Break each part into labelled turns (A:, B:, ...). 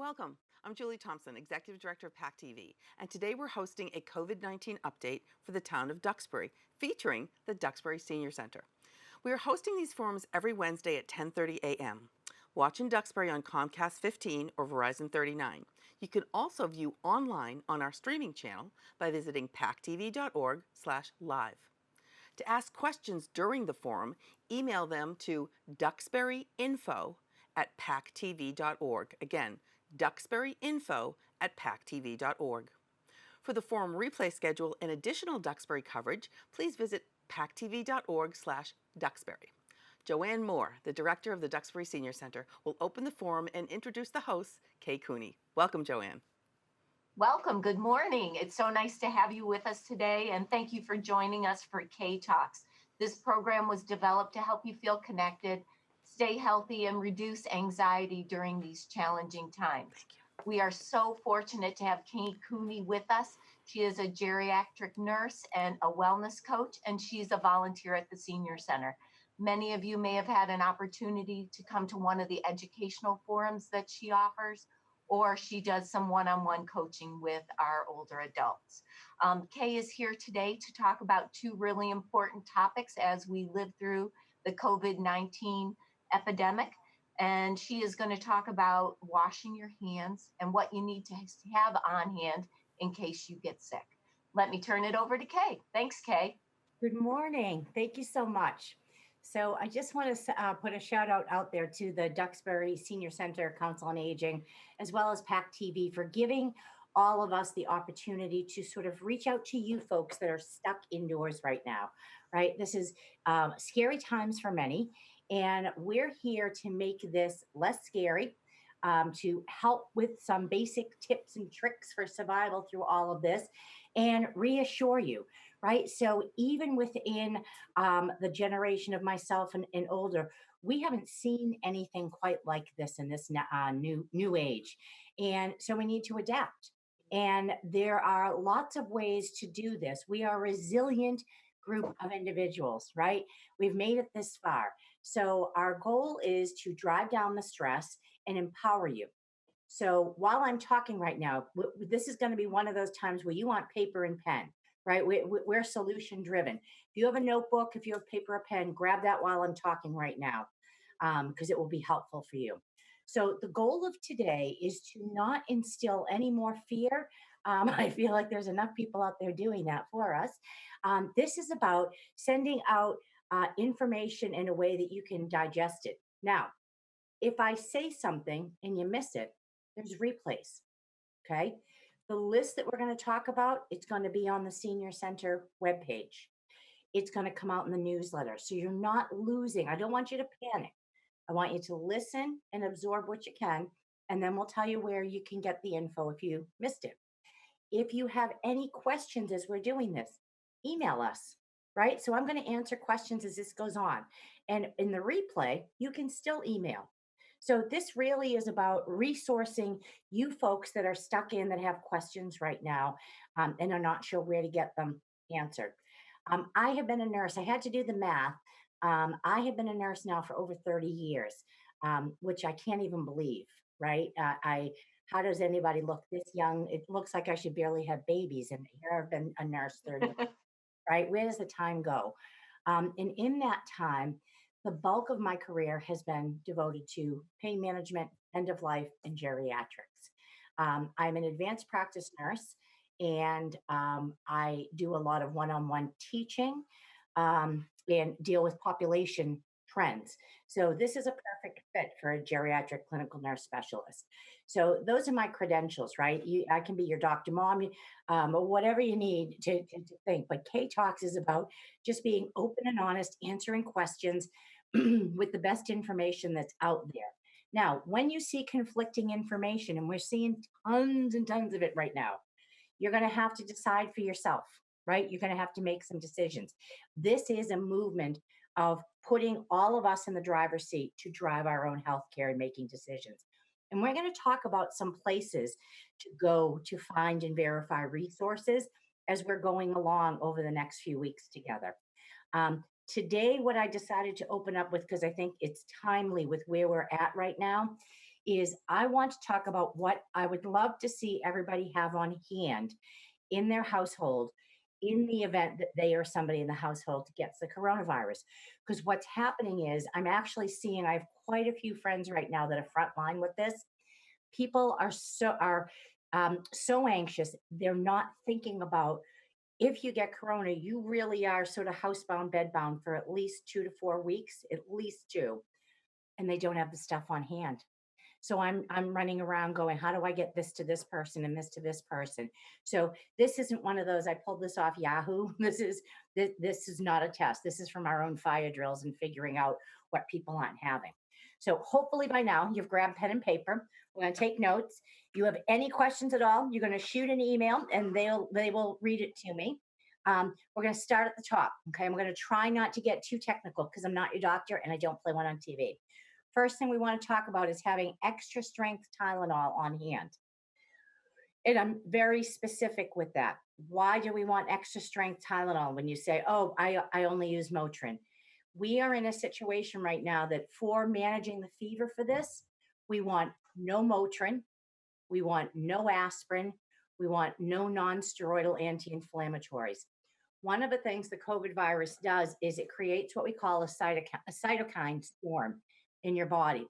A: Welcome. I'm Julie Thompson, Executive Director of PACTV, and today we're hosting a COVID-19 update for the town of Duxbury, featuring the Duxbury Senior Center. We are hosting these forums every Wednesday at 10:30 a.m. Watch in Duxbury on Comcast 15 or Verizon 39. You can also view online on our streaming channel by visiting pactv.org/live. To ask questions during the forum, email them to duxburyinfo@pactv.org. Again, duxburyinfo@pactv.org. For the forum replay schedule and additional Duxbury coverage, please visit pactv.org/Duxbury. Joanne Moore, the Director of the Duxbury Senior Center, will open the forum and introduce the hosts, Kay Cooney. Welcome, Joanne.
B: Welcome. Good morning. It's so nice to have you with us today, and thank you for joining us for K Talks. This program was developed to help you feel connected, stay healthy, and reduce anxiety during these challenging times.
A: Thank you.
B: We are so fortunate to have Kay Cooney with us. She is a geriatric nurse and a wellness coach, and she's a volunteer at the Senior Center. Many of you may have had an opportunity to come to one of the educational forums that she offers, or she does some one-on-one coaching with our older adults. Kay is here today to talk about two really important topics as we live through the COVID-19 epidemic. And she is going to talk about washing your hands and what you need to have on hand in case you get sick. Let me turn it over to Kay. Thanks, Kay.
C: Good morning. Thank you so much. So I just want to put a shout out there to the Duxbury Senior Center Council on Aging, as well as PACTV, for giving all of us the opportunity to sort of reach out to you folks that are stuck indoors right now, right? This is scary times for many, and we're here to make this less scary, to help with some basic tips and tricks for survival through all of this and reassure you, right? So even within the generation of myself and older, we haven't seen anything quite like this in this new age. And so we need to adapt. And there are lots of ways to do this. We are a resilient group of individuals, right? We've made it this far. So our goal is to drive down the stress and empower you. So while I'm talking right now, this is going to be one of those times where you want paper and pen, right? We're solution driven. If you have a notebook, if you have paper or pen, grab that while I'm talking right now, because it will be helpful for you. So the goal of today is to not instill any more fear. I feel like there's enough people out there doing that for us. This is about sending out information in a way that you can digest it. Now, if I say something and you miss it, there's replays. Okay. The list that we're going to talk about, it's going to be on the Senior Center webpage. It's going to come out in the newsletter. So you're not losing. I don't want you to panic. I want you to listen and absorb what you can, and then we'll tell you where you can get the info if you missed it. If you have any questions as we're doing this, email us, right? So I'm going to answer questions as this goes on. And in the replay, you can still email. So this really is about resourcing you folks that are stuck in, that have questions right now, and are not sure where to get them answered. I have been a nurse. I had to do the math. I have been a nurse now for over 30 years, which I can't even believe, right? How does anybody look this young? It looks like I should barely have babies. And here I've been a nurse 30 years, right? Where does the time go? And in that time, the bulk of my career has been devoted to pain management, end of life, and geriatrics. I'm an advanced practice nurse, and I do a lot of one-on-one teaching and deal with population trends. So this is a perfect fit for a geriatric clinical nurse specialist. So those are my credentials, right? I can be your doctor, mom, or whatever you need to think. But K Talks is about just being open and honest, answering questions with the best information that's out there. Now, when you see conflicting information, and we're seeing tons and tons of it right now, you're going to have to decide for yourself, right? You're going to have to make some decisions. This is a movement of putting all of us in the driver's seat to drive our own healthcare and making decisions. And we're going to talk about some places to go to find and verify resources as we're going along over the next few weeks together. Today, what I decided to open up with, because I think it's timely with where we're at right now, is I want to talk about what I would love to see everybody have on hand in their household in the event that they or somebody in the household gets the coronavirus. Because what's happening is I'm actually seeing, I have quite a few friends right now that are frontline with this. People are so anxious. They're not thinking about, if you get corona, you really are sort of housebound, bedbound for at least 2 to 4 weeks, at least two, and they don't have the stuff on hand. So I'm running around going, how do I get this to this person and this to this person? So this isn't one of those, I pulled this off Yahoo. This is not a test. This is from our own fire drills and figuring out what people aren't having. So hopefully by now you've grabbed pen and paper. We're going to take notes. You have any questions at all, you're going to shoot an email and they will read it to me. We're going to start at the top. Okay. I'm going to try not to get too technical because I'm not your doctor and I don't play one on TV. First thing we want to talk about is having extra strength Tylenol on hand. And I'm very specific with that. Why do we want extra strength Tylenol when you say, oh, I only use Motrin? We are in a situation right now that for managing the fever for this, we want no Motrin, we want no aspirin, we want no non-steroidal anti-inflammatories. One of the things the COVID virus does is it creates what we call a cytokine storm in your body.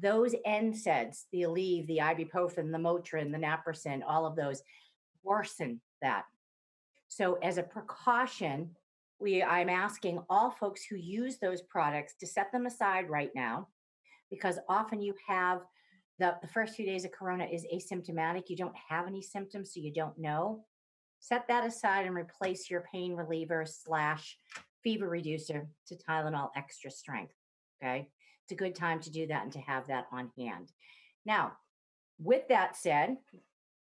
C: Those NSAIDs, the Aleve, the ibuprofen, the Motrin, the naproxen, all of those worsen that. So as a precaution, I'm asking all folks who use those products to set them aside right now, because often you have the first few days of corona is asymptomatic. You don't have any symptoms, so you don't know. Set that aside and replace your pain reliever / fever reducer to Tylenol extra strength. Okay. It's a good time to do that and to have that on hand. Now, with that said,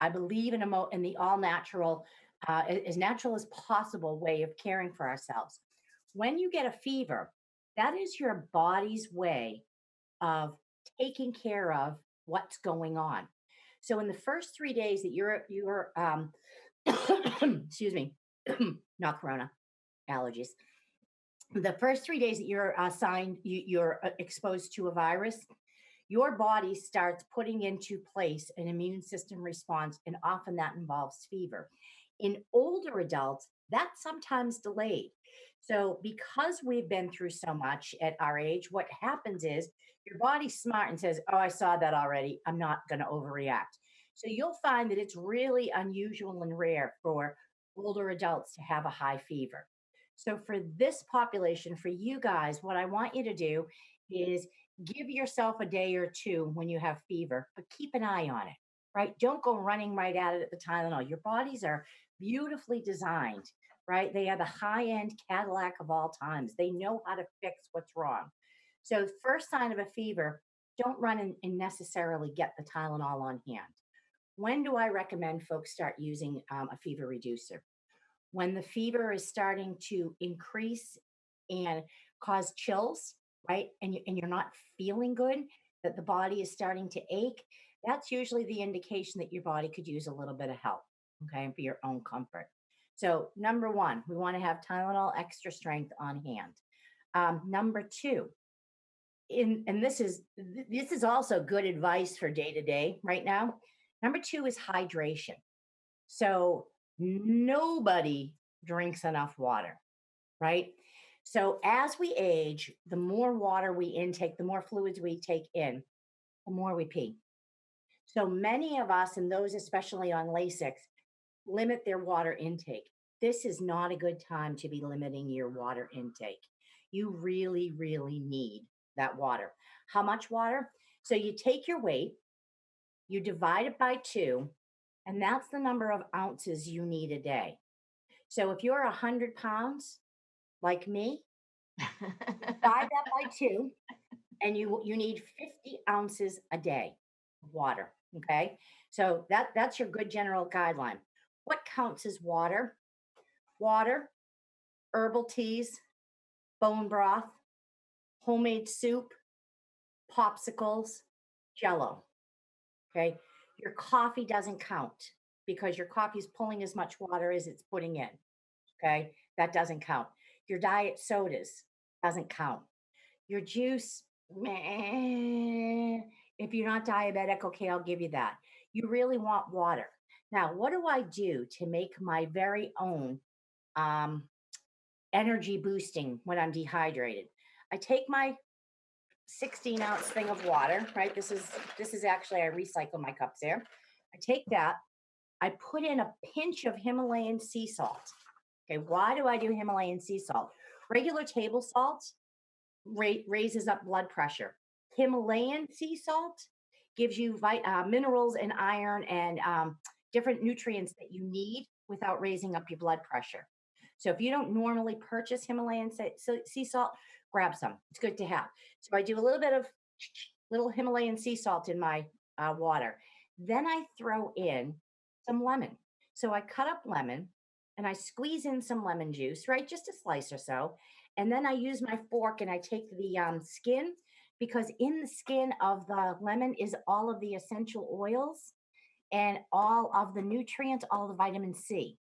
C: I believe in the all natural, as natural as possible way of caring for ourselves. When you get a fever, that is your body's way of taking care of what's going on. So in the first 3 days that you're excuse me, not corona, allergies. The first 3 days that you're you're exposed to a virus, your body starts putting into place an immune system response, and often that involves fever. In older adults, that's sometimes delayed. So, because we've been through so much at our age, what happens is your body's smart and says, oh, I saw that already. I'm not going to overreact. So, you'll find that it's really unusual and rare for older adults to have a high fever. So, for this population, for you guys, what I want you to do is give yourself a day or two when you have fever, but keep an eye on it, right? Don't go running right at it at the Tylenol. Your bodies are beautifully designed, right? They are the high end Cadillac of all times. They know how to fix what's wrong. So, first sign of a fever, don't run and necessarily get the Tylenol on hand. When do I recommend folks start using a fever reducer? When the fever is starting to increase and cause chills, right? And you're not feeling good, that the body is starting to ache, that's usually the indication that your body could use a little bit of help, okay, for your own comfort. So, number one, we want to have Tylenol extra strength on hand. Number two, and this is also good advice for day to day right now. Number two is hydration. So, nobody drinks enough water, right? So as we age, the more water we intake, the more fluids we take in, the more we pee. So many of us, and those especially on Lasix, limit their water intake. This is not a good time to be limiting your water intake. You really, really need that water. How much water? So you take your weight, you divide it by 2, and that's the number of ounces you need a day. So if you're 100 pounds, like me, divide that by 2, and you need 50 ounces a day of water. Okay. So that's your good general guideline. What counts as water? Water, herbal teas, bone broth, homemade soup, popsicles, jello. Okay. Your coffee doesn't count because your coffee is pulling as much water as it's putting in. Okay. That doesn't count. Your diet sodas doesn't count. Your juice, meh, If you're not diabetic, okay, I'll give you that. You really want water. Now, what do I do to make my very own um, energy boosting when I'm dehydrated? I take my 16-ounce thing of water, right? This is actually, I recycle my cups there. I take that, I put in a pinch of Himalayan sea salt. Okay, why do I do Himalayan sea salt? Regular table salt raises up blood pressure. Himalayan sea salt gives you minerals and iron and different nutrients that you need without raising up your blood pressure. So if you don't normally purchase Himalayan sea salt, grab some. It's good to have. So I do a little bit of little Himalayan sea salt in my water. Then I throw in some lemon. So I cut up lemon and I squeeze in some lemon juice, right? Just a slice or so. And then I use my fork and I take the skin, because in the skin of the lemon is all of the essential oils and all of the nutrients, all the vitamin C.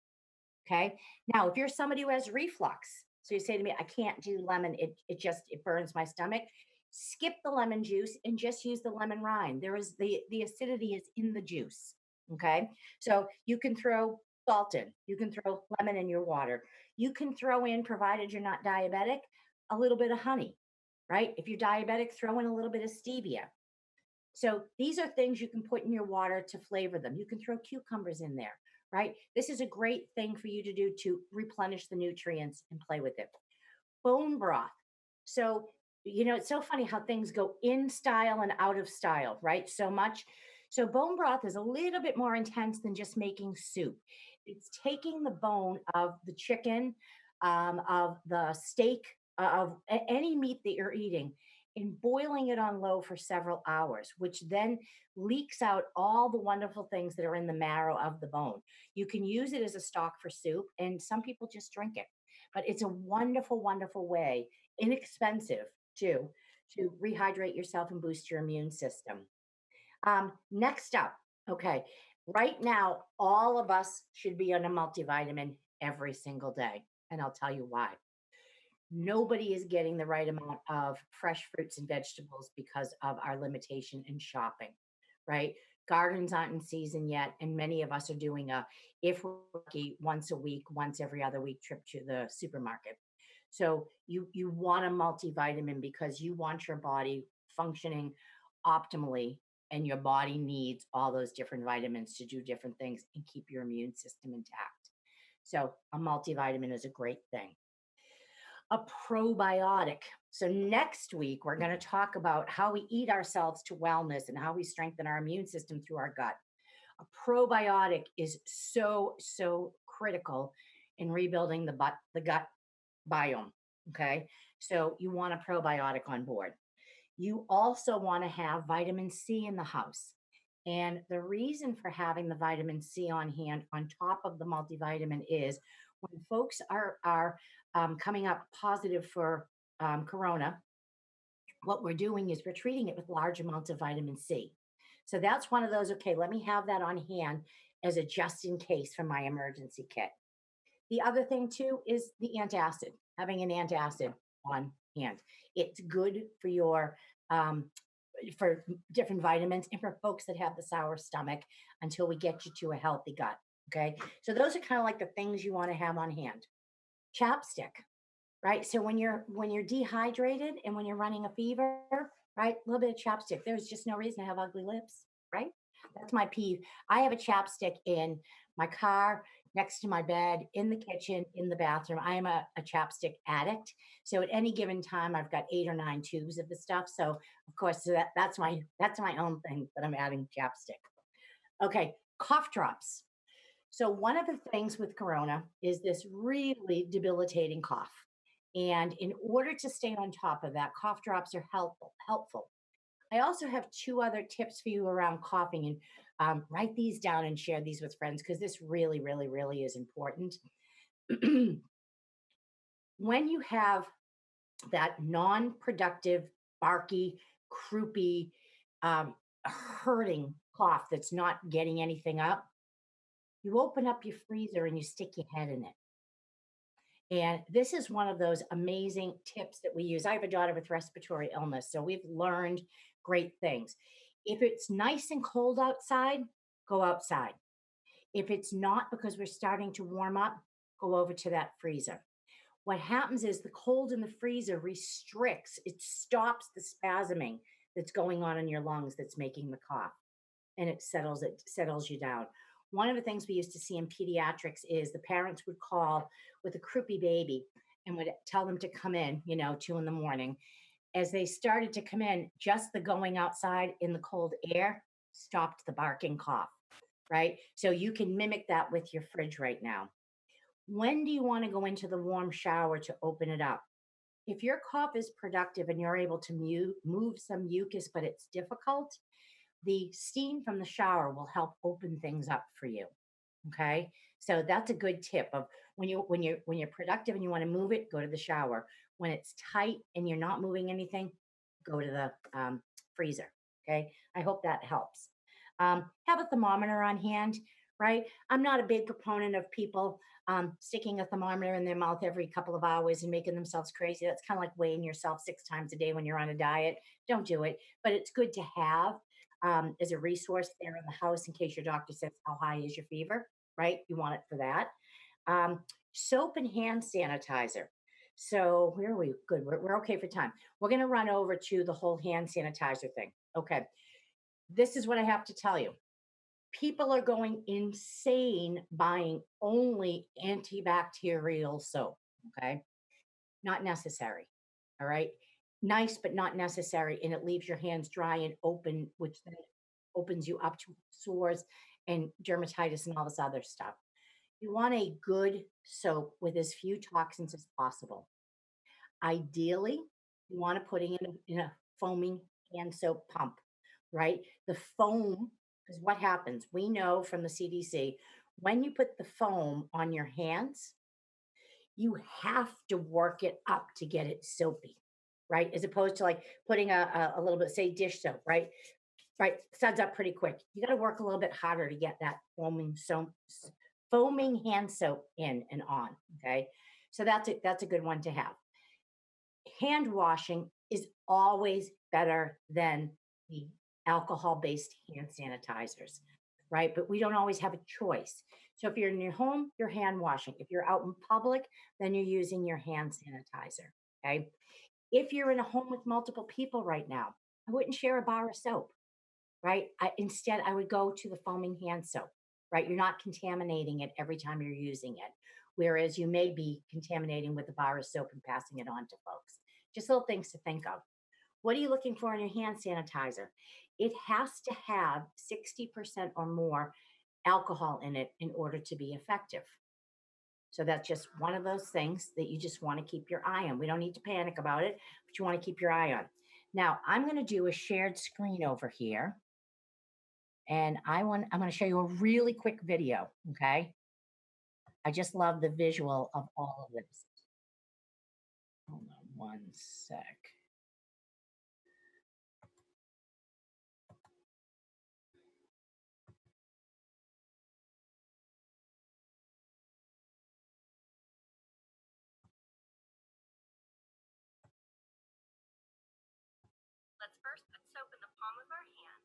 C: Okay. Now, if you're somebody who has reflux, so you say to me, I can't do lemon, it burns my stomach. Skip the lemon juice and just use the lemon rind. There is the acidity is in the juice. Okay. So you can throw salt in, you can throw lemon in your water. You can throw in, provided you're not diabetic, a little bit of honey, right? If you're diabetic, throw in a little bit of stevia. So these are things you can put in your water to flavor them. You can throw cucumbers in there, right? This is a great thing for you to do to replenish the nutrients and play with it. Bone broth. So, it's so funny how things go in style and out of style, right? So much. So, bone broth is a little bit more intense than just making soup. It's taking the bone of the chicken, of the steak, of any meat that you're eating, and boiling it on low for several hours, which then leaks out all the wonderful things that are in the marrow of the bone. You can use it as a stock for soup, and some people just drink it. But it's a wonderful, wonderful way, inexpensive too, to rehydrate yourself and boost your immune system. Next up, okay, right now, all of us should be on a multivitamin every single day. And I'll tell you why. Nobody is getting the right amount of fresh fruits and vegetables because of our limitation in shopping, right? Gardens aren't in season yet, and many of us are doing if we're lucky, once a week, once every other week trip to the supermarket. So you want a multivitamin because you want your body functioning optimally, and your body needs all those different vitamins to do different things and keep your immune system intact. So a multivitamin is a great thing. A probiotic. So next week, we're going to talk about how we eat ourselves to wellness and how we strengthen our immune system through our gut. A probiotic is so, so critical in rebuilding the gut biome. Okay. So you want a probiotic on board. You also want to have vitamin C in the house. And the reason for having the vitamin C on hand on top of the multivitamin is when folks are coming up positive for corona, what we're doing is we're treating it with large amounts of vitamin C. So that's one of those, okay, let me have that on hand as a just in case for my emergency kit. The other thing too is the antacid, having an antacid on hand. It's good for your for different vitamins and for folks that have the sour stomach until we get you to a healthy gut. Okay. So those are kind of like the things you want to have on hand. Chapstick, right? So when you're dehydrated and when you're running a fever, right? A little bit of chapstick. There's just no reason to have ugly lips, right? That's my peeve. I have a chapstick in my car, next to my bed, in the kitchen, in the bathroom. I am a chapstick addict. So at any given time, I've got 8 or 9 tubes of the stuff. So of course, that's my own thing that I'm adding chapstick. Okay, cough drops. So one of the things with corona is this really debilitating cough. And in order to stay on top of that, cough drops are helpful. I also have 2 other tips for you around coughing, and write these down and share these with friends because this really, really, really is important. When you have that non-productive, barky, croupy, hurting cough that's not getting anything up, you open up your freezer and you stick your head in it. And this is one of those amazing tips that we use. I have a daughter with respiratory illness, so we've learned great things. If it's nice and cold outside, go outside. If it's not, because we're starting to warm up, go over to that freezer. What happens is the cold in the freezer restricts, it stops the spasming that's going on in your lungs that's making the cough, and it settles you down. One of the things we used to see in pediatrics is the parents would call with a croupy baby and would tell them to come in, 2 in the morning. As they started to come in, just the going outside in the cold air stopped the barking cough, right? So you can mimic that with your fridge right now. When do you want to go into the warm shower to open it up? If your cough is productive and you're able to move some mucus, but it's difficult, the steam from the shower will help open things up for you. Okay. So that's a good tip of when you're productive and you want to move it, go to the shower. When it's tight and you're not moving anything, go to the freezer. Okay. I hope that helps. Have a thermometer on hand, right? I'm not a big proponent of people sticking a thermometer in their mouth every couple of hours and making themselves crazy. That's kind of like weighing yourself 6 times a day when you're on a diet. Don't do it. But it's good to have as a resource there in the house in case your doctor says, how high is your fever, right? You want it for that. Um, Soap and hand sanitizer. So where are we? Good. We're okay for time. We're going to run over to the whole hand sanitizer thing. Okay. This is what I have to tell you. People are going insane buying only antibacterial soap. Okay. Not necessary. All right. Nice, but not necessary. And it leaves your hands dry and open, which then opens you up to sores and dermatitis and all this other stuff. You want a good soap with as few toxins as possible. Ideally, you want to put it in a foaming hand soap pump, right? The foam, because what happens? We know from the CDC, when you put the foam on your hands, you have to work it up to get it soapy, right? As opposed to like putting a little bit, say, dish soap, right? Right, suds up pretty quick. You got to work a little bit harder to get that foaming hand soap in and on. Okay, so that's a good one to have. Hand washing is always better than the alcohol-based hand sanitizers, right? But we don't always have a choice. So if you're in your home, you're hand washing. If you're out in public, then you're using your hand sanitizer. Okay. If you're in a home with multiple people right now, I wouldn't share a bar of soap, right? Instead, I would go to the foaming hand soap, right? You're not contaminating it every time you're using it. Whereas you may be contaminating with the bar of soap and passing it on to folks. Just little things to think of. What are you looking for in your hand sanitizer? It has to have 60% or more alcohol in it in order to be effective. So that's just one of those things that you just want to keep your eye on. We don't need to panic about it, but you want to keep your eye on. Now, I'm going to do a shared screen over here. And I'm going to show you a really quick video. Okay. I just love the visual of all of this. Hold on one sec. Let's first put soap in the palm of our hand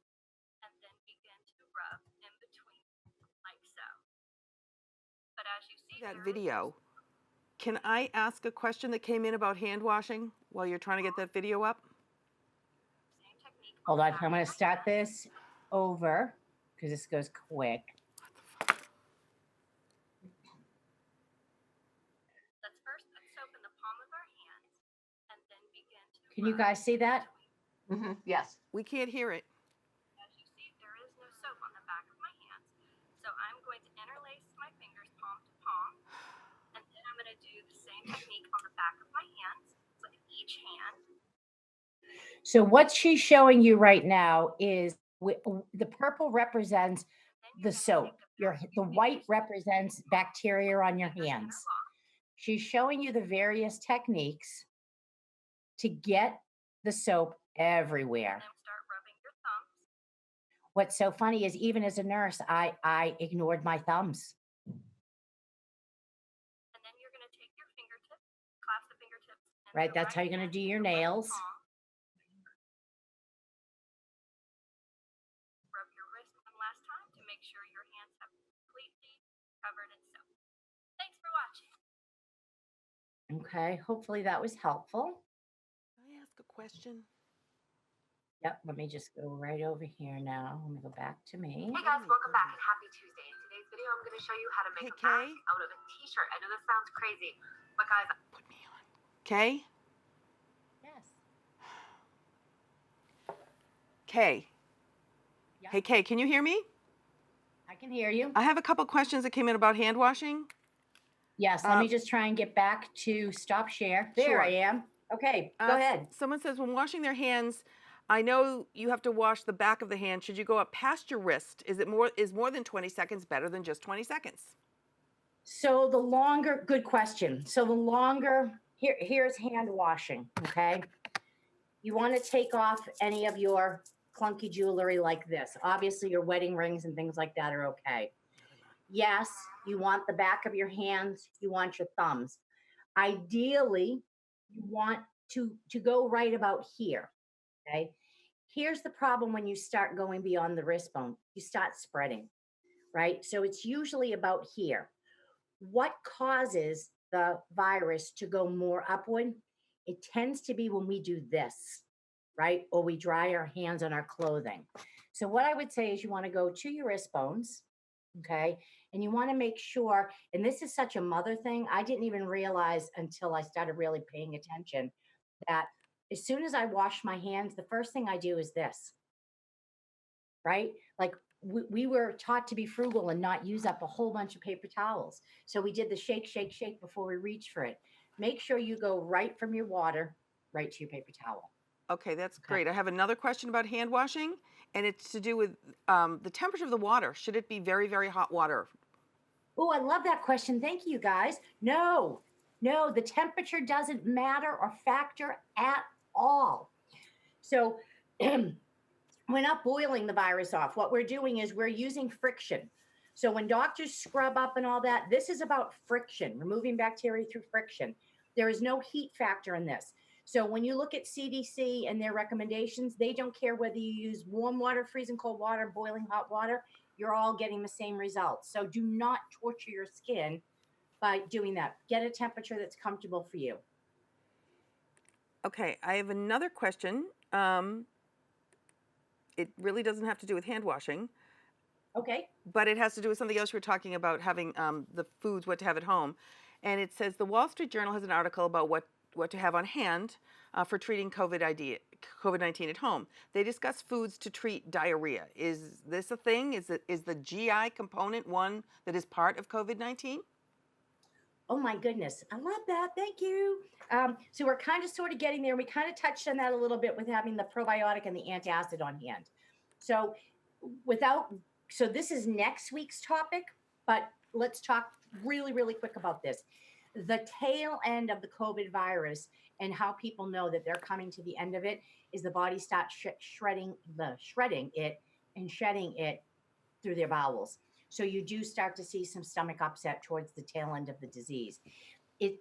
C: and then begin to rub in between like so. But as you see
A: That video. Can I ask a question that came in about hand washing while you're trying to get that video up?
C: Hold on, I'm going to start this over because this goes quick. Let's first put soap in the palm of our hands and then begin to. Can you guys see that?
B: Yes.
A: We can't hear it.
C: As you see, there is no soap on the back of my hands. So I'm going to interlace my fingers palm to palm. And then I'm going to do the same technique on the back of my hands with each hand. So what she's showing you right now is the purple represents the soap. The white represents bacteria on your hands. She's showing you the various techniques to get the soap everywhere. What's so funny is even as a nurse, I ignored my thumbs. And then you're going to take your fingertips, clasp the fingertips. Right, that's how you're going to do your nails.
D: make sure your hands are completely covered in soap. Thanks for watching.
C: Okay, hopefully that was helpful.
A: Can I ask a question?
C: Yep, let me just go right over here now. Let me go back to me.
D: Hey guys, welcome back and happy Tuesday. In today's video, I'm going to show you how to make
A: Hey,
D: a mask
A: Kay?
D: out of a t-shirt. I know this sounds crazy, but guys,
A: Put me on. Kay?
C: Yes.
A: Kay?
C: Yeah.
A: Hey, Kay, can you hear me?
C: I can hear you.
A: I have a couple questions that came in about hand washing.
C: Yes, let me just try and get back to stop share. There
A: Sure.
C: I am. Okay, go ahead.
A: Someone says when washing their hands, I know you have to wash the back of the hand. Should you go up past your wrist? Is more than 20 seconds better than just 20 seconds?
C: So the longer, good question. So the longer, here's hand washing, okay? You want to take off any of your clunky jewelry like this. Obviously your wedding rings and things like that are okay. Yes, you want the back of your hands, you want your thumbs. Ideally, you want to go right about here, okay? Here's the problem when you start going beyond the wrist bone. You start spreading, right? So it's usually about here. What causes the virus to go more upward? It tends to be when we do this, right? Or we dry our hands on our clothing. So what I would say is you want to go to your wrist bones, okay? And you want to make sure, and this is such a mother thing, I didn't even realize until I started really paying attention that as soon as I wash my hands, the first thing I do is this, right? Like we were taught to be frugal and not use up a whole bunch of paper towels. So we did the shake, shake, shake before we reach for it. Make sure you go right from your water right to your paper towel.
A: Okay, that's great. I have another question about hand washing, and it's to do with the temperature of the water. Should it be very, very hot water?
C: Oh, I love that question. Thank you, guys. No, the temperature doesn't matter or factor at all. So we're not boiling the virus off. What we're doing is we're using friction. So when doctors scrub up and all that, this is about friction, removing bacteria through friction. There is no heat factor in this. So when you look at CDC and their recommendations, they don't care whether you use warm water, freezing cold water, boiling hot water, you're all getting the same results. So do not torture your skin by doing that. Get a temperature that's comfortable for you.
A: Okay, I have another question. It really doesn't have to do with hand washing.
C: Okay.
A: But it has to do with something else. You were talking about having the foods, what to have at home. And it says the Wall Street Journal has an article about what to have on hand for treating COVID-19 at home. They discuss foods to treat diarrhea. Is this a thing? Is the GI component one that is part of COVID-19?
C: Oh my goodness. I love that. Thank you. So we're kind of sort of getting there. We kind of touched on that a little bit with having the probiotic and the antacid on hand. So this is next week's topic, but let's talk really, really quick about this. The tail end of the COVID virus and how people know that they're coming to the end of it is the body starts shredding it and shedding it through their bowels. So you do start to see some stomach upset towards the tail end of the disease.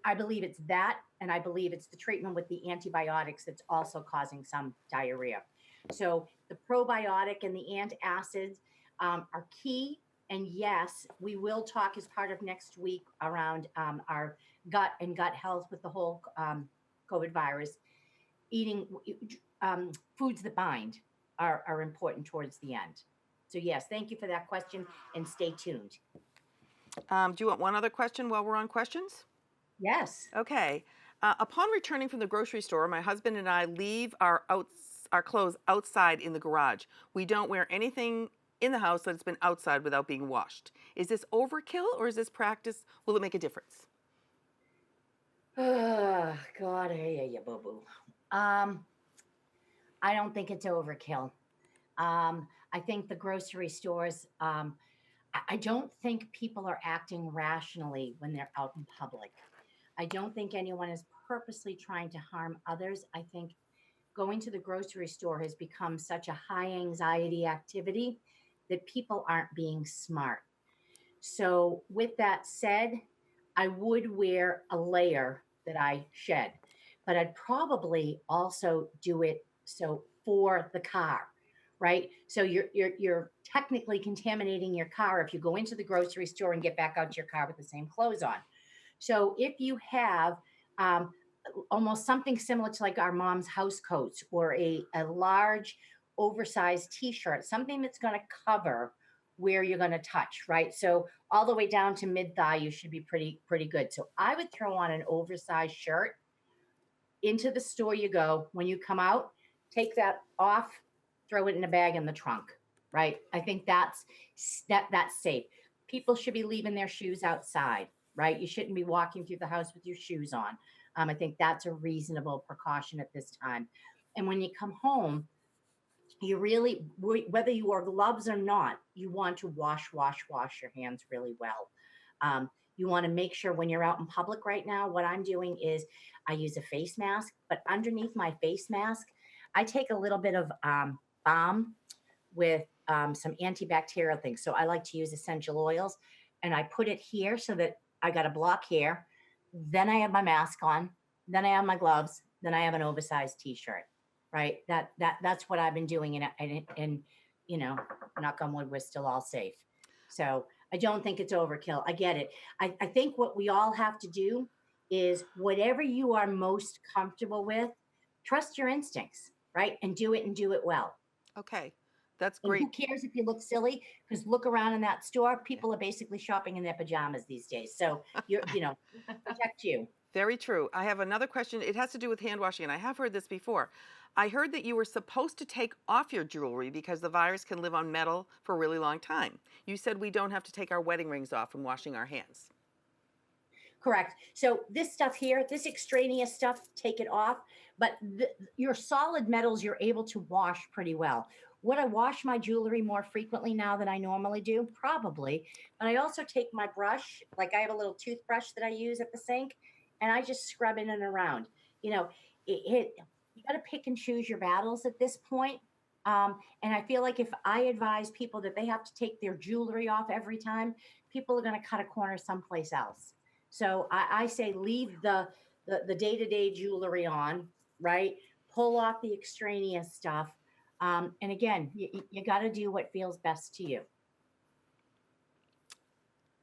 C: I believe it's that, and I believe it's the treatment with the antibiotics that's also causing some diarrhea. So the probiotic and the antacids are key. And yes, we will talk as part of next week around our gut and gut health with the whole COVID virus. Eating foods that bind are important towards the end. So yes, thank you for that question and stay tuned.
A: Do you want one other question while we're on questions?
C: Yes.
A: Okay. Upon returning from the grocery store, my husband and I leave our clothes outside in the garage. We don't wear anything in the house that's been outside without being washed. Is this overkill or is this practice? Will it make a difference?
C: Oh, God, I hear you, boo-boo. I don't think it's overkill. I think the grocery stores, I don't think people are acting rationally when they're out in public. I don't think anyone is purposely trying to harm others. I think going to the grocery store has become such a high anxiety activity that people aren't being smart. So with that said, I would wear a layer that I shed, but I'd probably also do it so for the car, right? So you're technically contaminating your car if you go into the grocery store and get back out to your car with the same clothes on. So if you have um, almost something similar to like our mom's house coats or a large oversized t-shirt, something that's going to cover where you're going to touch, right? So all the way down to mid thigh, you should be pretty good. So I would throw on an oversized shirt. Into the store you go. When you come out, take that off, throw it in a bag in the trunk, right? I think that's safe. People should be leaving their shoes outside, right? You shouldn't be walking through the house with your shoes on. I think that's a reasonable precaution at this time. And when you come home, you really, whether you wear gloves or not, you want to wash your hands really well. You want to make sure when you're out in public right now, what I'm doing is I use a face mask, but underneath my face mask, I take a little bit of balm with some antibacterial things. So I like to use essential oils and I put it here so that I got a block here. Then I have my mask on, then I have my gloves, then I have an oversized t-shirt, right? That's what I've been doing. And you know, knock on wood, we're still all safe. So I don't think it's overkill. I get it. I think what we all have to do is whatever you are most comfortable with, trust your instincts, right? And do it well.
A: Okay, that's
C: And
A: great.
C: who cares if you look silly? Because look around in that store, people are basically shopping in their pajamas these days. So protect you.
A: Very true. I have another question. It has to do with hand washing, and I have heard this before. I heard that you were supposed to take off your jewelry because the virus can live on metal for a really long time. You said we don't have to take our wedding rings off when washing our hands.
C: Correct. So this stuff here, this extraneous stuff, take it off. But your solid metals, you're able to wash pretty well. Would I wash my jewelry more frequently now than I normally do? Probably. But I also take my brush, like I have a little toothbrush that I use at the sink, and I just scrub in and around. You know, you got to pick and choose your battles at this point. And I feel like if I advise people that they have to take their jewelry off every time, people are going to cut a corner someplace else. So I say leave the day-to-day jewelry on, right? Pull off the extraneous stuff. And again, you got to do what feels best to you.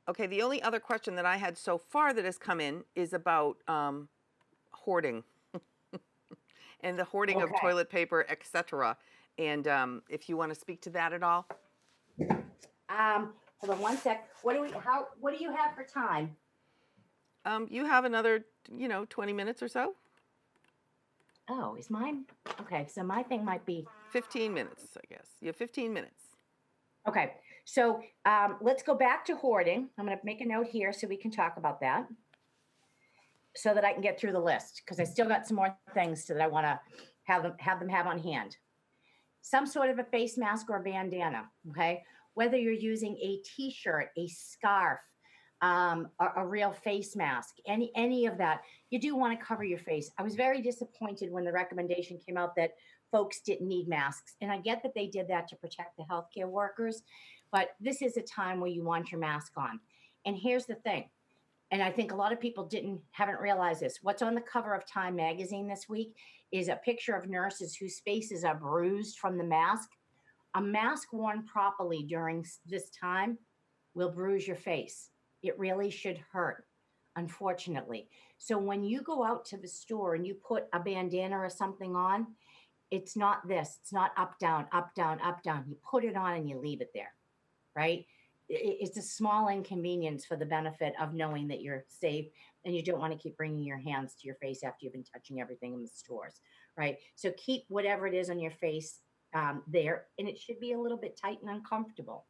A: Okay, the only other question that I had so far that has come in is about hoarding and the hoarding of
C: Okay.
A: toilet paper, etc. And if you want to speak to that at all.
C: Hold on one sec. What do you have for time?
A: You have another, 20 minutes or so?
C: Oh, is mine? Okay, so my thing might be
A: 15 minutes, I guess. You have 15 minutes.
C: okay. So let's go back to hoarding. I'm going to make a note here so we can talk about that, so that I can get through the list because I still got some more things that I want to have them have on hand. Some sort of a face mask or a bandana. Okay, whether you're using a T-shirt, a scarf, a real face mask, any of that, you do want to cover your face. I was very disappointed when the recommendation came out that folks didn't need masks, and I get that they did that to protect the healthcare workers, but this is a time where you want your mask on. And here's the thing, and I think a lot of people haven't realized this. What's on the cover of Time magazine this week is a picture of nurses whose faces are bruised from the mask. A mask worn properly during this time will bruise your face. It really should hurt, unfortunately. So when you go out to the store and you put a bandana or something on, it's not this. It's not up, down, up, down, up, down. You put it on and you leave it there, right? It's a small inconvenience for the benefit of knowing that you're safe and you don't want to keep bringing your hands to your face after you've been touching everything in the stores, right? So keep whatever it is on your face there, and it should be a little bit tight and uncomfortable.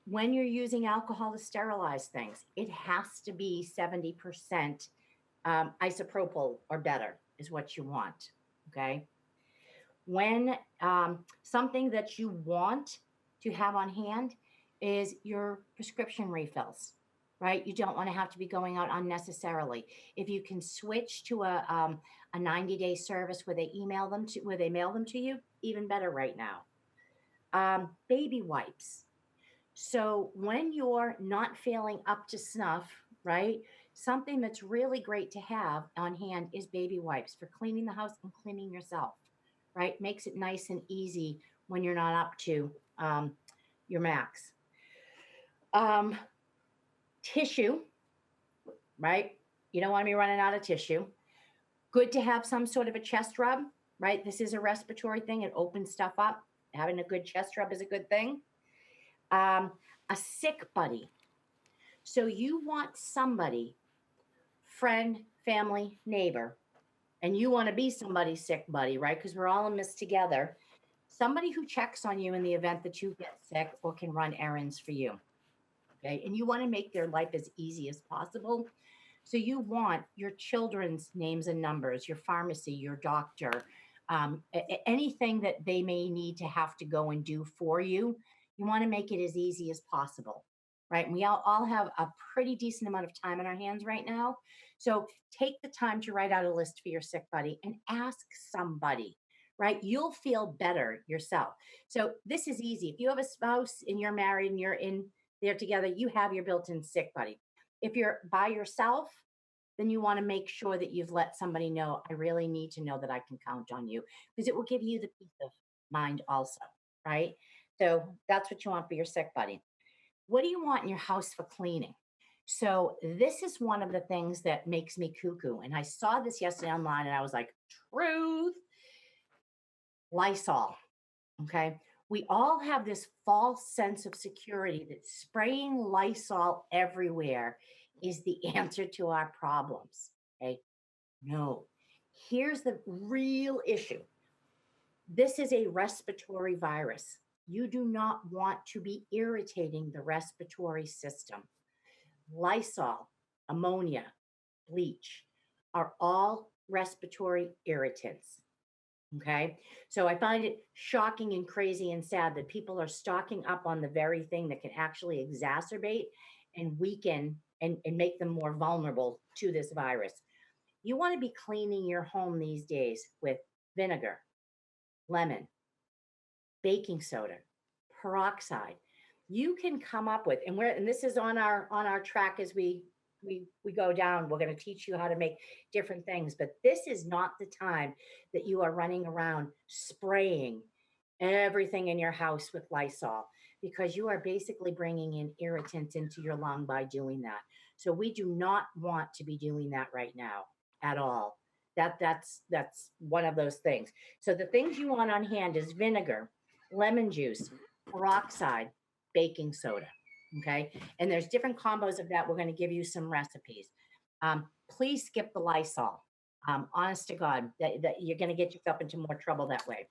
C: When you're using alcohol to sterilize things, it has to be 70% isopropyl or better is what you want, okay? When something that you want to have on hand is your prescription refills, right? You don't want to have to be going out unnecessarily. If you can switch to a 90-day service where they mail them to you, even better right now. Baby wipes. So when you're not feeling up to snuff, right? Something that's really great to have on hand is baby wipes for cleaning the house and cleaning yourself, right? Makes it nice and easy when you're not up to your max. Tissue, right? You don't want to be running out of tissue. Good to have some sort of a chest rub, right? This is a respiratory thing. It opens stuff up. Having a good chest rub is a good thing. A sick buddy. So you want somebody, friend, family, neighbor, and you want to be somebody's sick buddy, right? Because we're all in this together. Somebody who checks on you in the event that you get sick or can run errands for you. Okay. And you want to make their life as easy as possible. So you want your children's names and numbers, your pharmacy, your doctor, anything that they may need to have to go and do for you. You want to make it as easy as possible, right? And we all have a pretty decent amount of time in our hands right now. So take the time to write out a list for your sick buddy and ask somebody, right? You'll feel better yourself. So this is easy. If you have a spouse and you're married and you're in there together, you have your built-in sick buddy. If you're by yourself, then you want to make sure that you've let somebody know, I really need to know that I can count on you, because it will give you the peace of mind also, right? So that's what you want for your sick buddy. What do you want in your house for cleaning? So this is one of the things that makes me cuckoo. And I saw this yesterday online and I was like, truth. Lysol. Okay. We all have this false sense of security that spraying Lysol everywhere is the answer to our problems. Okay. No. Here's the real issue. This is a respiratory virus. You do not want to be irritating the respiratory system. Lysol, ammonia, bleach are all respiratory irritants. Okay. So I find it shocking and crazy and sad that people are stocking up on the very thing that can actually exacerbate and weaken and make them more vulnerable to this virus. You want to be cleaning your home these days with vinegar, lemon, baking soda, peroxide. You can come up with, and this is on our track as we go down. We're going to teach you how to make different things, but this is not the time that you are running around spraying everything in your house with Lysol, because you are basically bringing in irritants into your lung by doing that. So we do not want to be doing that right now at all. That's one of those things. So the things you want on hand is vinegar, lemon juice, peroxide, baking soda. Okay. And there's different combos of that. We're going to give you some recipes. Please skip the Lysol. Honest to God, that you're going to get yourself into more trouble that way.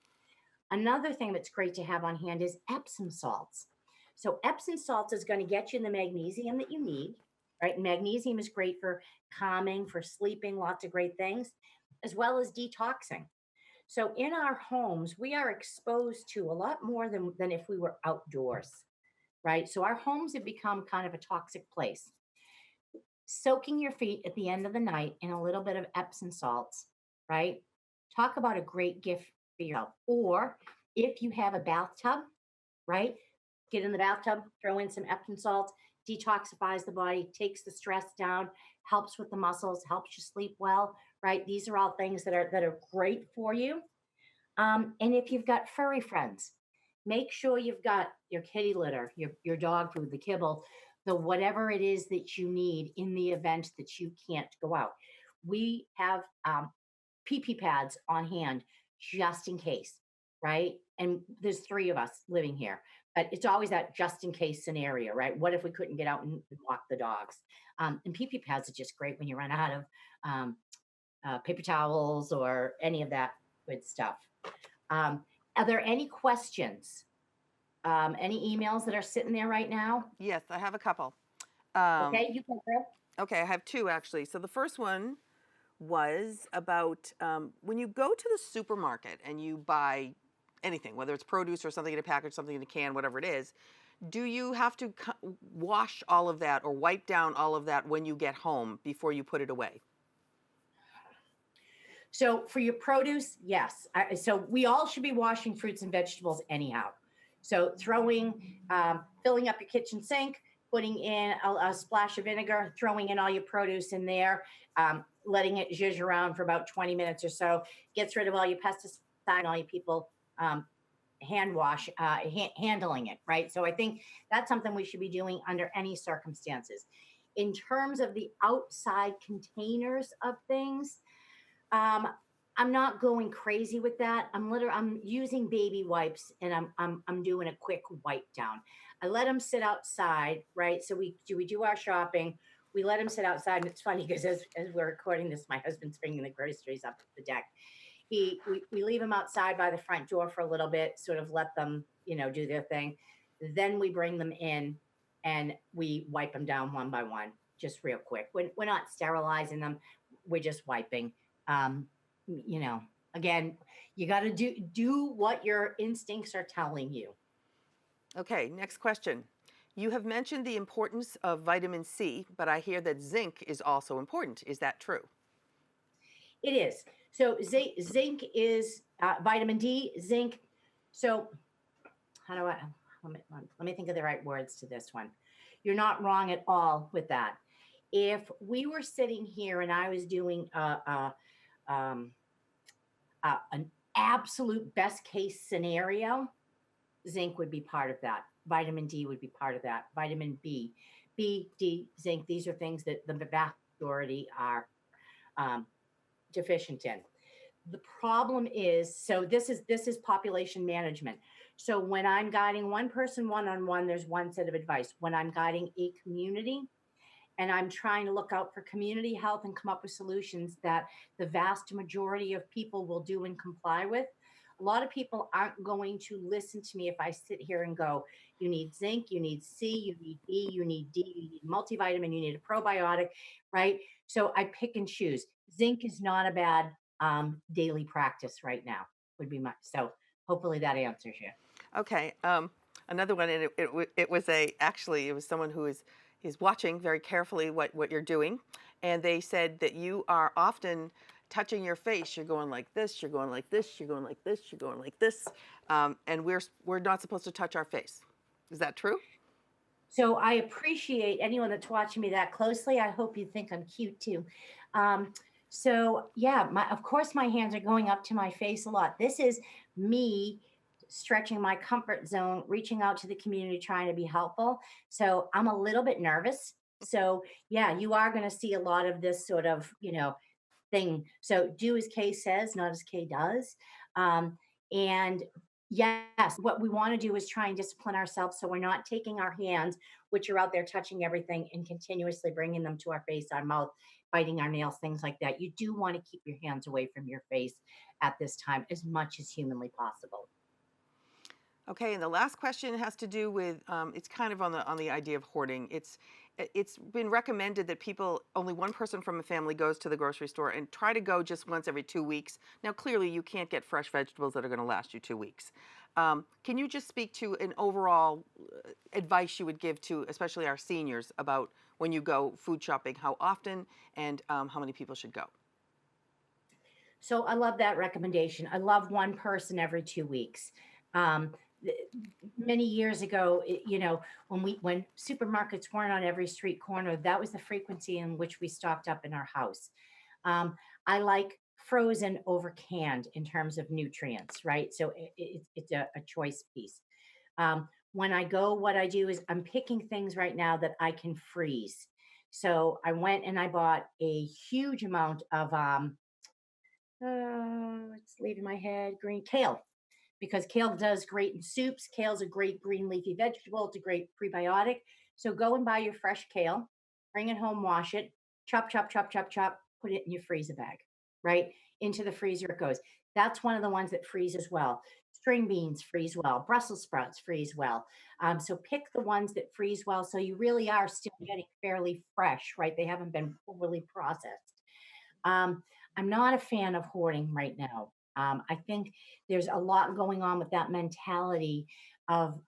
C: Another thing that's great to have on hand is Epsom salts. So Epsom salts is going to get you the magnesium that you need, right? And magnesium is great for calming, for sleeping, lots of great things, as well as detoxing. So in our homes, we are exposed to a lot more than if we were outdoors, right? So our homes have become kind of a toxic place. Soaking your feet at the end of the night in a little bit of Epsom salts, right? Talk about a great gift for yourself. Or if you have a bathtub, right? Get in the bathtub, throw in some Epsom salts, detoxifies the body, takes the stress down, helps with the muscles, helps you sleep well, right? These are all things that are great for you. And if you've got furry friends, make sure you've got your kitty litter, your dog food, the kibble, the whatever it is that you need in the event that you can't go out. We have pee pads on hand just in case, right? And there's 3 of us living here, but it's always that just in case scenario, right? What if we couldn't get out and walk the dogs? And pee pads are just great when you run out of paper towels or any of that good stuff. Are there any questions? Any emails that are sitting there right now?
A: Yes, I have a couple.
C: Okay, you can go.
A: Okay, I have 2 actually. So the first one was about when you go to the supermarket and you buy anything, whether it's produce or something in a package, something in a can, whatever it is, do you have to wash all of that or wipe down all of that when you get home before you put it away?
C: So for your produce, yes. So we all should be washing fruits and vegetables anyhow. So filling up your kitchen sink, putting in a splash of vinegar, throwing in all your produce in there, letting it zhuzh around for about 20 minutes or so, gets rid of all your pesticides and all you people hand wash, handling it, right? So I think that's something we should be doing under any circumstances. In terms of the outside containers of things, um, I'm not going crazy with that. I'm using baby wipes and I'm doing a quick wipe down. I let them sit outside, right? So we do our shopping. We let them sit outside, and it's funny because as we're recording this, my husband's bringing the groceries up the deck. We leave them outside by the front door for a little bit, sort of let them, do their thing. Then we bring them in and we wipe them down one by one, just real quick. We're not sterilizing them. We're just wiping. Um, Again, you got to do what your instincts are telling you.
A: Okay, next question. You have mentioned the importance of vitamin C, but I hear that zinc is also important. Is that true?
C: It is. So zinc is vitamin D, zinc. So how do I, let me think of the right words to this one. You're not wrong at all with that. If we were sitting here and I was doing an absolute best case scenario, zinc would be part of that. Vitamin D would be part of that. Vitamin B, D, zinc. These are things that the vast majority are deficient in. The problem is, so this is population management. So when I'm guiding one person one-on-one, there's one set of advice. When I'm guiding a community and I'm trying to look out for community health and come up with solutions that the vast majority of people will do and comply with, a lot of people aren't going to listen to me if I sit here and go, you need zinc, you need C, you need B, you need D, you need multivitamin, you need a probiotic, right? So I pick and choose. Zinc is not a bad daily practice right now, would be my, so hopefully that answers you.
A: Okay, another one, and it was actually, it was someone who is watching very carefully what you're doing, and they said that you are often touching your face. You're going like this, you're going like this, you're going like this, you're going like this, and we're not supposed to touch our face. Is that true?
C: So I appreciate anyone that's watching me that closely. I hope you think I'm cute too. So yeah, of course my hands are going up to my face a lot. This is me stretching my comfort zone, reaching out to the community, trying to be helpful. So I'm a little bit nervous. So yeah, you are going to see a lot of this sort of, thing. So do as Kay says, not as Kay does. And yes, what we want to do is try and discipline ourselves so we're not taking our hands, which are out there touching everything, and continuously bringing them to our face, our mouth, biting our nails, things like that. You do want to keep your hands away from your face at this time as much as humanly possible.
A: Okay, and the last question has to do with it's kind of on the idea of hoarding. It's been recommended that only one person from a family goes to the grocery store and try to go just once every 2 weeks. Now, clearly, you can't get fresh vegetables that are going to last you 2 weeks. Can you just speak to an overall advice you would give to, especially our seniors, about when you go food shopping, how often and how many people should go?
C: So I love that recommendation. I love one person every 2 weeks. Um, Many years ago, when supermarkets weren't on every street corner, that was the frequency in which we stocked up in our house. I like frozen over canned in terms of nutrients, right? So it's a choice piece. When I go, what I do is I'm picking things right now that I can freeze. So I went and I bought a huge amount of it's leaving my head, green kale, because kale does great in soups. Kale's a great green leafy vegetable. It's a great prebiotic. So go and buy your fresh kale, bring it home, wash it, chop, chop, chop, chop, chop, put it in your freezer bag, right? Into the freezer it goes. That's one of the ones that freezes well. String beans freeze well. Brussels sprouts freeze well. So pick the ones that freeze well. So you really are still getting fairly fresh, right? They haven't been overly processed. I'm not a fan of hoarding right now. I think there's a lot going on with that mentality of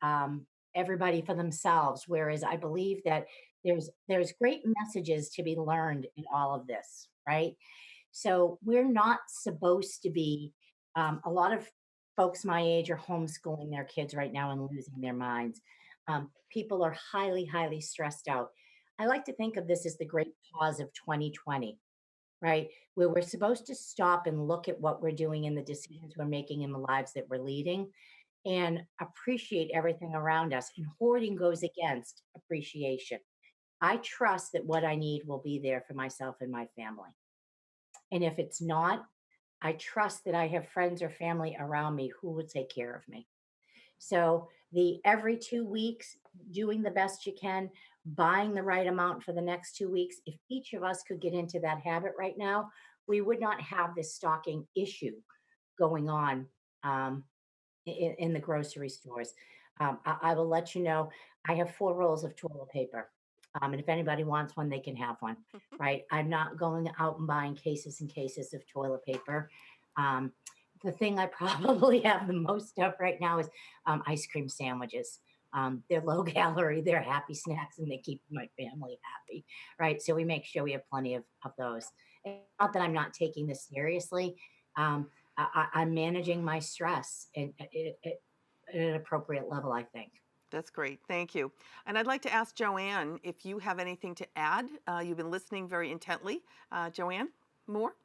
C: everybody for themselves. Whereas I believe that there's great messages to be learned in all of this, right? So we're not supposed to be. A lot of folks my age are homeschooling their kids right now and losing their minds. People are highly, highly stressed out. I like to think of this as the great pause of 2020. right? Where we're supposed to stop and look at what we're doing and the decisions we're making in the lives that we're leading and appreciate everything around us. And hoarding goes against appreciation. I trust that what I need will be there for myself and my family. And if it's not, I trust that I have friends or family around me who will take care of me. So the every 2 weeks, doing the best you can, buying the right amount for the next 2 weeks. If each of us could get into that habit right now, we would not have this stocking issue going on in the grocery stores. I will let you know, I have 4 rolls of toilet paper. And if anybody wants one, they can have one, right? I'm not going out and buying cases and cases of toilet paper. Um, the thing I probably have the most of right now is ice cream sandwiches. They're low calorie, they're happy snacks, and they keep my family happy, right? So we make sure we have plenty of those. And not that I'm not taking this seriously. I'm managing my stress at an appropriate level, I think.
A: That's great. Thank you. And I'd like to ask Joanne if you have anything to add. You've been listening very intently. Joanne Moore?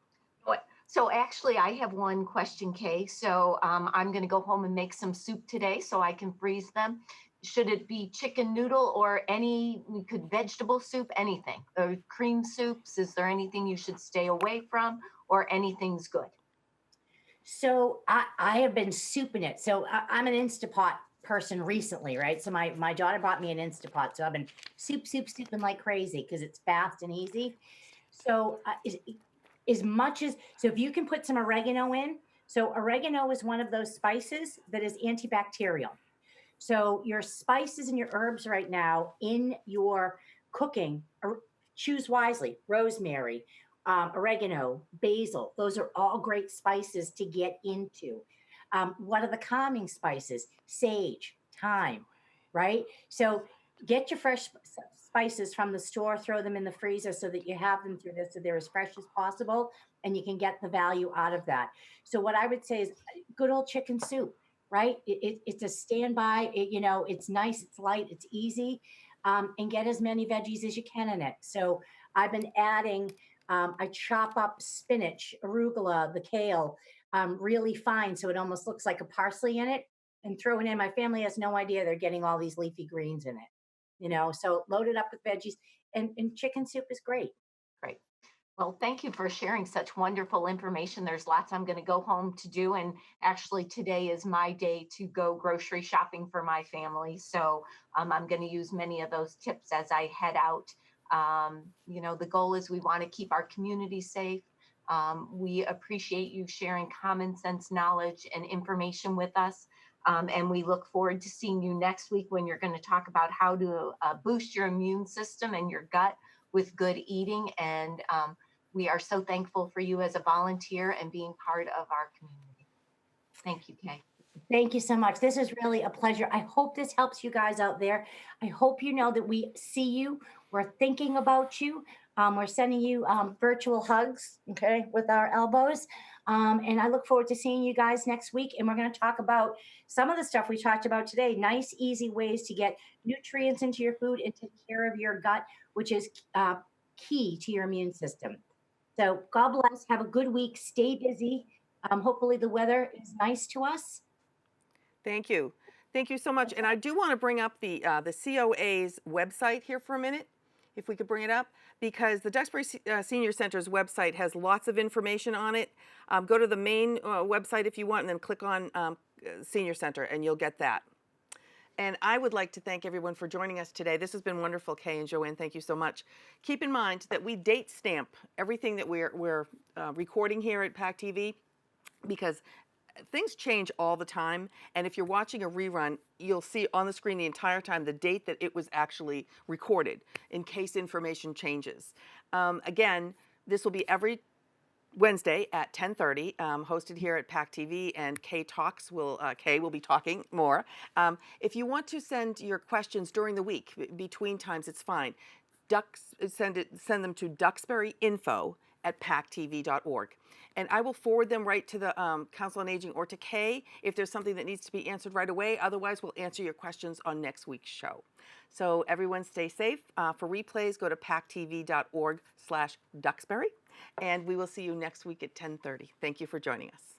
B: So actually, I have one question, Kay. So I'm going to go home and make some soup today so I can freeze them. Should it be chicken noodle or any, we could vegetable soup, anything? Or cream soups? Is there anything you should stay away from or anything's good?
C: So I have been souping it. So I'm an Instapot person recently, right? So my daughter bought me an Instapot. So I've been souping like crazy because it's fast and easy. So as much as, so if you can put some oregano in, so oregano is one of those spices that is antibacterial. So your spices and your herbs right now in your cooking, choose wisely. Rosemary, oregano, basil. Those are all great spices to get into. What are the calming spices? Sage, thyme, right? So get your fresh spices from the store, throw them in the freezer so that you have them through this so they're as fresh as possible and you can get the value out of that. So what I would say is good old chicken soup, right? It's a standby. It's nice, it's light, it's easy, and get as many veggies as you can in it. So I've been adding. I chop up spinach, arugula, the kale, really fine, so it almost looks like a parsley in it, and throw it in. My family has no idea they're getting all these leafy greens in it. So load it up with veggies, and chicken soup is great.
B: Great. Well, thank you for sharing such wonderful information. There's lots I'm going to go home to do. And actually, today is my day to go grocery shopping for my family. So I'm going to use many of those tips as I head out. The goal is we want to keep our community safe. We appreciate you sharing common sense knowledge and information with us. And we look forward to seeing you next week when you're going to talk about how to boost your immune system and your gut with good eating. And we are so thankful for you as a volunteer and being part of our community. Thank you, Kay.
C: Thank you so much. This is really a pleasure. I hope this helps you guys out there. I hope you know that we see you. We're thinking about you. We're sending you virtual hugs, okay, with our elbows. And I look forward to seeing you guys next week. And we're going to talk about some of the stuff we talked about today. Nice, easy ways to get nutrients into your food and take care of your gut, which is key to your immune system. So God bless. Have a good week. Stay busy. Hopefully the weather is nice to us.
A: Thank you. Thank you so much. And I do want to bring up the COA's website here for a minute, if we could bring it up, because the Duxbury Senior Center's website has lots of information on it. Go to the main website if you want, and then click on Senior Center, and you'll get that. And I would like to thank everyone for joining us today. This has been wonderful, Kay and Joanne. Thank you so much. Keep in mind that we date stamp everything that we're recording here at PACTV, because things change all the time, and if you're watching a rerun, you'll see on the screen the entire time the date that it was actually recorded, in case information changes. Again, this will be every Wednesday at 10:30, hosted here at PACTV, and Kay will be talking more. If you want to send your questions during the week, between times, it's fine. Send them to duxburyinfo at pactv.org. And I will forward them right to the Council on Aging or to Kay if there's something that needs to be answered right away. Otherwise, we'll answer your questions on next week's show. So everyone stay safe. For replays, go to pactv.org/Duxbury. And we will see you next week at 10:30. Thank you for joining us.